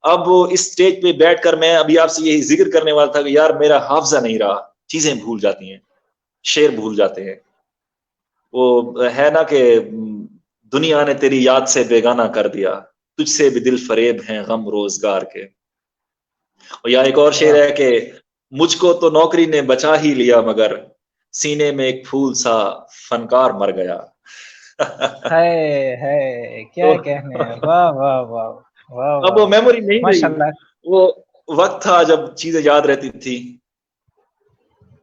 اب اس سٹیج پہ بیٹھ کر میں ابھی آپ سے یہی ذکر کرنے والا تھا کہ یار میرا حافظہ نہیں رہا، چیزیں بھول جاتی ہیں، شعر بھول جاتے ہیں. وہ ہے نا کہ دنیا نے تیری یاد سے بیگانہ کر دیا، تجھ سے بھی دل فریب ہیں غم روزگار کے. اور یا ایک اور شعر ہے کہ مجھ کو تو نوکری نے بچا ہی لیا، مگر سینے میں ایک پھول سا فنکار مر گیا. ہے کیا کہنے. واہ واہ واہ واہ. اب وہ میموری نہیں ماشاء رہی، اللہ. وہ وقت تھا جب چیزیں یاد رہتی تھی.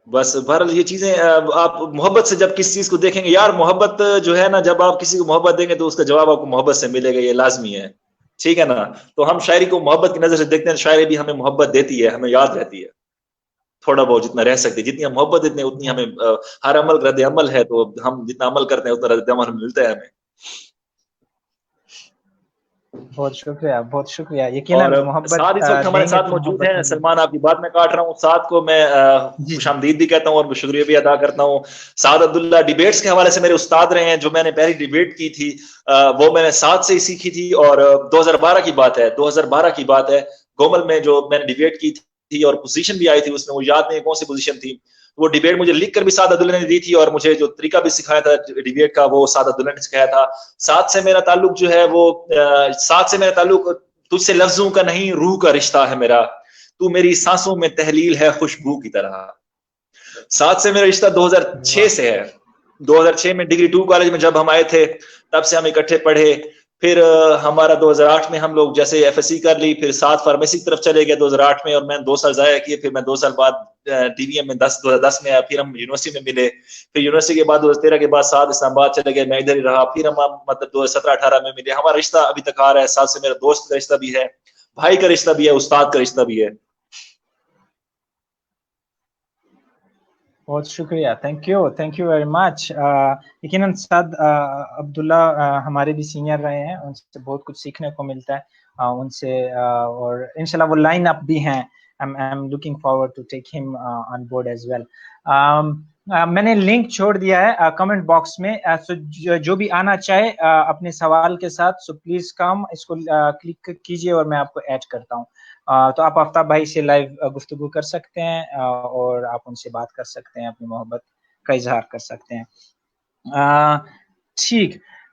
بس بہرحال یہ چیزیں آپ محبت سے جب کسی چیز کو دیکھیں گے یار، محبت جو ہے نا، جب آپ کسی کو محبت دیں گے تو اس کا جواب آپ کو محبت سے ملے گا، یہ لازمی ہے. ٹھیک ہے نا. تو ہم شاعری کو محبت کی نظر سے دیکھتے ہیں، شاعری بھی ہمیں محبت دیتی ہے، ہمیں یاد رہتی ہے تھوڑا بہت جتنا رہ سکتی. جتنی ہم محبت دیتے ہیں اتنی ہمیں ہر عمل رد عمل ہے، تو ہم جتنا عمل کرتے ہیں اتنا رد عمل ملتا ہے ہمیں. بہت شکریہ، بہت شکریہ. یقیناً اور محبت ساتھ اس وقت ہمارے دیں گے ساتھ تو موجود محبت ہیں ملے گی. سلمان، آپ کی بات میں کاٹ رہا ہوں، ساتھ کو میں جی خوش آمدید بھی کہتا ہوں اور شکریہ بھی ادا کرتا ہوں. سعد عبداللہ ڈیبیٹس کے حوالے سے میرے استاد رہے ہیں. جو میں نے پہلی ڈیبیٹ کی تھی وہ میں نے سعد سے ہی سیکھی تھی، اور 2012 کی بات ہے، 2012 کی بات ہے. گومل میں جو میں نے ڈیبیٹ کی تھی اور پوزیشن بھی آئی تھی اس میں، وہ یاد نہیں کون سی پوزیشن تھی. وہ ڈیبیٹ مجھے لکھ کر بھی سعد عبداللہ نے دی تھی، اور مجھے جو طریقہ بھی سکھایا تھا ڈیبیٹ کا وہ سعد عبداللہ نے سکھایا تھا. سعد سے میرا تعلق جو ہے وہ سعد سے میرا تعلق تجھ سے لفظوں کا نہیں روح کا رشتہ ہے میرا. تو میری سانسوں میں تحلیل ہے خوشبو کی طرح. ساتھ سے میرا رشتہ 2006 سے ہے. 2006 میں ڈگری 2 کالج میں جب ہم آئے تھے تب سے ہم اکٹھے پڑھے. پھر ہمارا 2008 میں ہم لوگ جیسے ایف ایس سی کر لی، پھر ساتھ فارمیسی کی طرف چلے گئے 2008 میں، اور میں 2 سال ضائع کیے. پھر میں 2 سال بعد ٹی وی ایم میں 2010 میں آیا، پھر ہم یونیورسٹی میں ملے. پھر یونیورسٹی کے بعد 2013 کے بعد ساتھ اسلام آباد چلے گئے، میں ادھر ہی رہا. پھر ہم مطلب 2017-18 میں ملے. ہمارا رشتہ ابھی تک آ رہا ہے. ساتھ سے میرا دوست کا رشتہ بھی ہے، بھائی کا رشتہ بھی ہے، استاد کا رشتہ بھی ہے. بہت شکریہ. Thank you very much. یقیناً سعد عبداللہ ہمارے بھی سینئر رہے ہیں، ان سے بہت کچھ سیکھنے کو ملتا ہے ان سے، اور انشاءاللہ وہ لائن اپ بھی ہیں. I'm looking forward to take him on board as well. میں نے لنک چھوڑ دیا ہے کمنٹ باکس میں، جو بھی آنا چاہے اپنے سوال کے ساتھ سو پلیز کم، اس کو کلک کیجئے اور میں آپ کو ایڈ کرتا ہوں. تو آپ آفتاب بھائی سے لائیو گفتگو کر سکتے ہیں اور آپ ان سے بات کر سکتے ہیں، اپنی محبت کا اظہار کر سکتے ہیں. ٹھیک.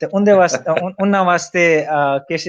ਤੇ ਉਹਦੇ ਵਾਸਤੇ ਉਹਨਾਂ ਵਾਸਤੇ ਕਿਸ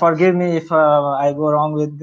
forgive me if I go wrong with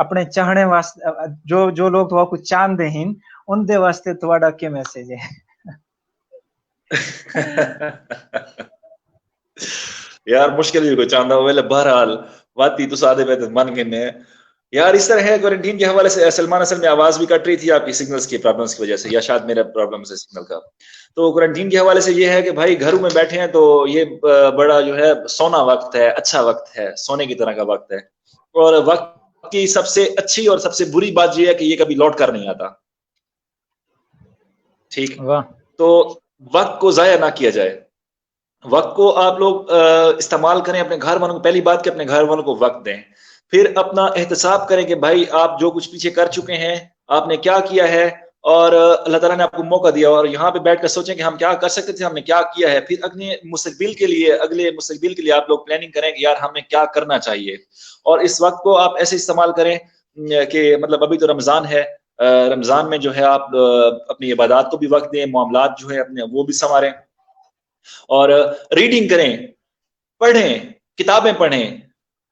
اپنے چاہنے واسطے جو لوگ تو کو چاہتے ہیں ان دے واسطے تھوڑا کیا میسج ہے؟ یار مشکل بھی کوئی چاہتا ہو ویلے بہرحال واتی تو سادے پہ من کے میں یار اس طرح ہے کوارنٹین کے حوالے سے سلمان اصل میں آواز بھی کٹ رہی تھی آپ کی سگنلز کی پرابلمز کی وجہ سے یا شاید میرا پرابلم ہے سگنل کا. تو کوارنٹین کے حوالے سے یہ ہے کہ بھائی گھروں میں بیٹھے ہیں تو یہ بڑا جو ہے سونا وقت ہے, اچھا وقت ہے, سونے کی طرح کا وقت ہے. اور وقت کی سب سے اچھی اور سب سے بری بات یہ ہے کہ یہ کبھی لوٹ کر نہیں آتا. ٹھیک, تو وقت کو ضائع نہ کیا جائے. وقت کو آپ لوگ استعمال کریں اپنے گھر والوں کو, پہلی بات کہ اپنے گھر والوں کو وقت دیں. پھر اپنا احتساب کریں کہ بھائی آپ جو کچھ پیچھے کر چکے ہیں آپ نے کیا کیا ہے, اور اللہ تعالیٰ نے آپ کو موقع دیا, اور یہاں پہ بیٹھ کر سوچیں کہ ہم کیا کر سکتے تھے, ہم نے کیا کیا ہے. پھر اگلے مستقبل کے لیے آپ لوگ پلاننگ کریں کہ یار ہمیں کیا کرنا چاہیے. اور اس وقت کو آپ ایسے استعمال کریں کہ مطلب ابھی تو رمضان ہے, رمضان میں جو ہے آپ اپنی عبادات کو بھی وقت دیں, معاملات جو ہے اپنے وہ بھی سنواریں, اور ریڈنگ کریں, پڑھیں, کتابیں پڑھیں.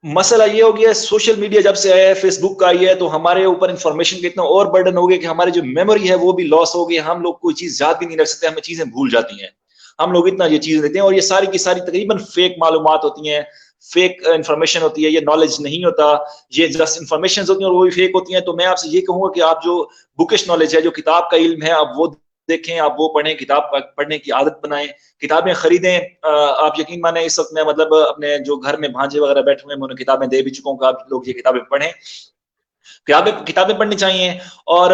مسئلہ یہ ہو گیا سوشل میڈیا جب سے آیا ہے, فیس بک کا آئی ہے, تو ہمارے اوپر انفارمیشن کا اتنا اور برڈن ہو گیا کہ ہماری جو میموری ہے وہ بھی لاس ہو گئی. ہم لوگ کوئی چیز یاد بھی نہیں رکھ سکتے, ہمیں چیزیں بھول جاتی ہیں. ہم لوگ اتنا یہ چیز لیتے ہیں, اور یہ ساری کی ساری تقریباً فیک معلومات ہوتی ہیں, فیک انفارمیشن ہوتی ہے, یہ نالج نہیں ہوتا, یہ جسٹ انفارمیشن ہوتی ہیں اور وہ بھی فیک ہوتی ہیں. تو میں آپ سے یہ کہوں گا کہ آپ جو بکش نالج ہے, جو کتاب کا علم ہے, آپ وہ دیکھیں, آپ وہ پڑھیں, کتاب پڑھنے کی عادت بنائیں, کتابیں خریدیں. آپ یقین مانیں اس وقت میں مطلب اپنے جو گھر میں بھانجے وغیرہ بیٹھے ہوئے ہیں میں انہیں کتابیں دے بھی چکا ہوں کہ آپ لوگ یہ کتابیں پڑھیں. کتابیں پڑھنی چاہیے. اور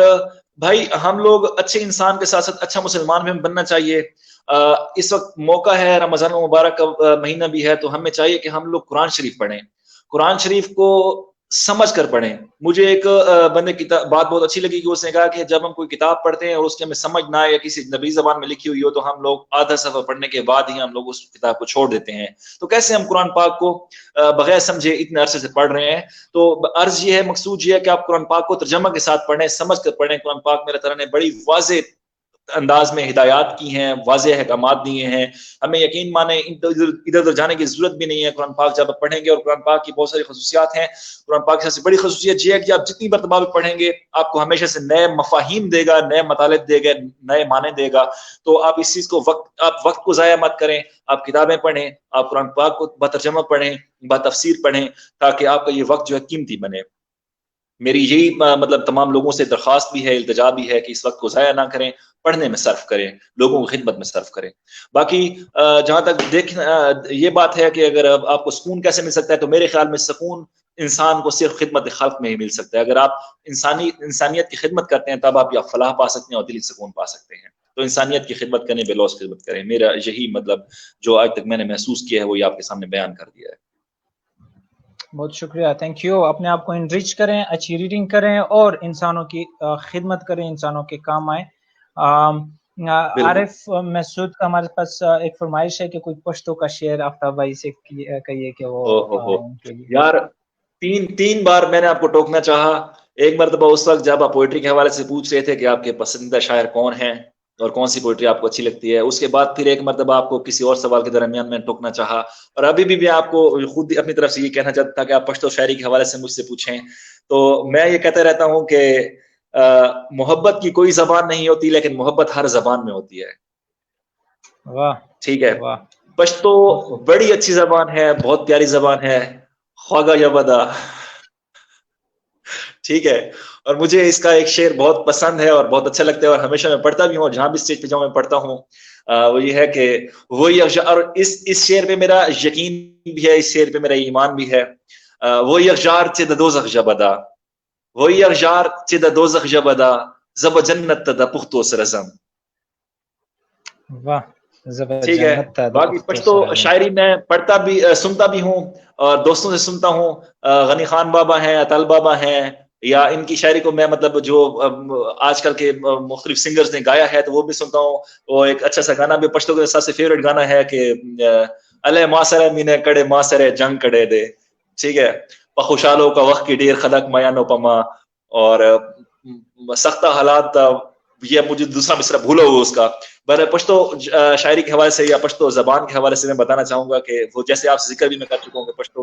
بھائی ہم لوگ اچھے انسان کے ساتھ ساتھ اچھا مسلمان بھی بننا چاہیے. اس وقت موقع ہے, رمضان مبارک کا مہینہ بھی ہے, تو ہمیں چاہیے کہ ہم لوگ قرآن شریف پڑھیں, قرآن شریف کو سمجھ کر پڑھیں. مجھے ایک بندے کی بات بہت اچھی لگی کہ اس نے کہا کہ جب ہم کوئی کتاب پڑھتے ہیں اور اس کے ہمیں سمجھ نہ آئے یا کسی نبی زبان میں لکھی ہوئی ہو, تو ہم لوگ آدھا صفحہ پڑھنے کے بعد ہی ہم لوگ اس کتاب کو چھوڑ دیتے ہیں. تو کیسے ہم قرآن پاک کو بغیر سمجھے اتنے عرصے سے پڑھ رہے ہیں؟ تو عرض یہ ہے, مقصود یہ ہے کہ آپ قرآن پاک کو ترجمہ کے ساتھ پڑھیں, سمجھ کر پڑھیں. قرآن پاک میرے تعالیٰ نے بڑی واضح انداز میں ہدایات کی ہیں, واضح احکامات دیے ہیں. ہمیں یقین مانیں ادھر ادھر جانے کی ضرورت بھی نہیں ہے. قرآن پاک جب آپ پڑھیں گے, اور قرآن پاک کی بہت ساری خصوصیات ہیں, قرآن پاک کی سب سے بڑی خصوصیت یہ ہے کہ آپ جتنی مرتبہ بھی پڑھیں گے آپ کو ہمیشہ سے نئے مفاہیم دے گا, نئے مطالب دے گا, نئے معنی دے گا. تو آپ اس چیز کو آپ وقت کو ضائع مت کریں, آپ کتابیں پڑھیں, آپ قرآن پاک کو بترجمہ پڑھیں, بتفسیر پڑھیں, تاکہ آپ کا یہ وقت جو ہے قیمتی بنے. میری یہی مطلب تمام لوگوں سے درخواست بھی ہے, التجا بھی ہے کہ اس وقت کو ضائع نہ کریں, پڑھنے میں صرف کریں, لوگوں کی خدمت میں صرف کریں. باقی جہاں تک یہ بات ہے کہ اگر آپ کو سکون کیسے مل سکتا ہے, تو میرے خیال میں سکون انسان کو صرف خدمت خلق میں ہی مل سکتا ہے. اگر آپ انسانیت کی خدمت کرتے ہیں تب آپ یا فلاح پا سکتے ہیں اور دلی سکون پا سکتے ہیں. تو انسانیت کی خدمت کریں, بے لوث خدمت کریں. میرا یہی مطلب جو آج تک میں نے محسوس کیا ہے وہ یہ آپ کے سامنے بیان کر دیا ہے. بہت شکریہ, تھینک یو. اپنے آپ کو انریچ کریں, اچھی ریڈنگ کریں, اور انسانوں کی خدمت کریں, انسانوں کے کام آئیں. عارف مسعود کا ہمارے پاس ایک فرمائش ہے کہ کوئی پشتو کا شعر آفتاب بھائی سے کہیے کہ وہ یار تین بار میں نے آپ کو ٹوکنا چاہا. ایک مرتبہ اس وقت جب آپ پوئٹری کے حوالے سے پوچھ رہے تھے کہ آپ کے پسندیدہ شاعر کون ہیں اور کون سی پوئٹری آپ کو اچھی لگتی ہے. اس کے بعد پھر ایک مرتبہ آپ کو کسی اور سوال کے درمیان میں ٹوکنا چاہا, اور ابھی بھی میں آپ کو خود اپنی طرف سے یہ کہنا چاہتا تھا کہ آپ پشتو شاعری کے حوالے سے مجھ سے پوچھیں. تو میں یہ کہتا رہتا ہوں کہ محبت کی کوئی زبان نہیں ہوتی, لیکن محبت ہر زبان میں ہوتی ہے. واہ, ٹھیک ہے. پشتو بڑی اچھی زبان ہے, بہت پیاری زبان ہے, خواگا یبدا. ٹھیک ہے. اور مجھے اس کا ایک شعر بہت پسند ہے اور بہت اچھا لگتا ہے, اور ہمیشہ میں پڑھتا بھی ہوں, جہاں بھی اسٹیج پہ جاؤں میں پڑھتا ہوں. وہ یہ ہے کہ وہی, اور اس شعر پہ میرا یقین بھی ہے, اس شعر پہ میرا ایمان بھی ہے. وہی اخجار چد دوزخ جبدا, وہی اخجار چد دوزخ جبدا, زب جنت تدا پختو سرزم. واہ, ٹھیک ہے. باقی پشتو شاعری میں پڑھتا بھی سنتا بھی ہوں, اور دوستوں سے سنتا ہوں. غنی خان بابا ہیں, اطل بابا ہیں, یا ان کی شاعری کو میں مطلب جو آج کل کے مختلف سنگرز نے گایا ہے تو وہ بھی سنتا ہوں. وہ ایک اچھا سا گانا بھی پشتو کے سب سے فیوریٹ گانا ہے کہ الے ماسرے مینے کڑے ماسرے جنگ کڑے دے. ٹھیک ہے. پخوشالوں کا وقت کی ڈیر خدک میانو پما, اور سختہ حالات, یہ مجھے دوسرا مصرع بھولا ہوا اس کا. پشتو شاعری کے حوالے سے یا پشتو زبان کے حوالے سے میں بتانا چاہوں گا کہ وہ جیسے آپ سے ذکر بھی میں کر چکا ہوں کہ Pashto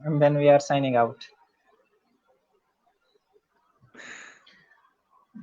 and then we are signing out।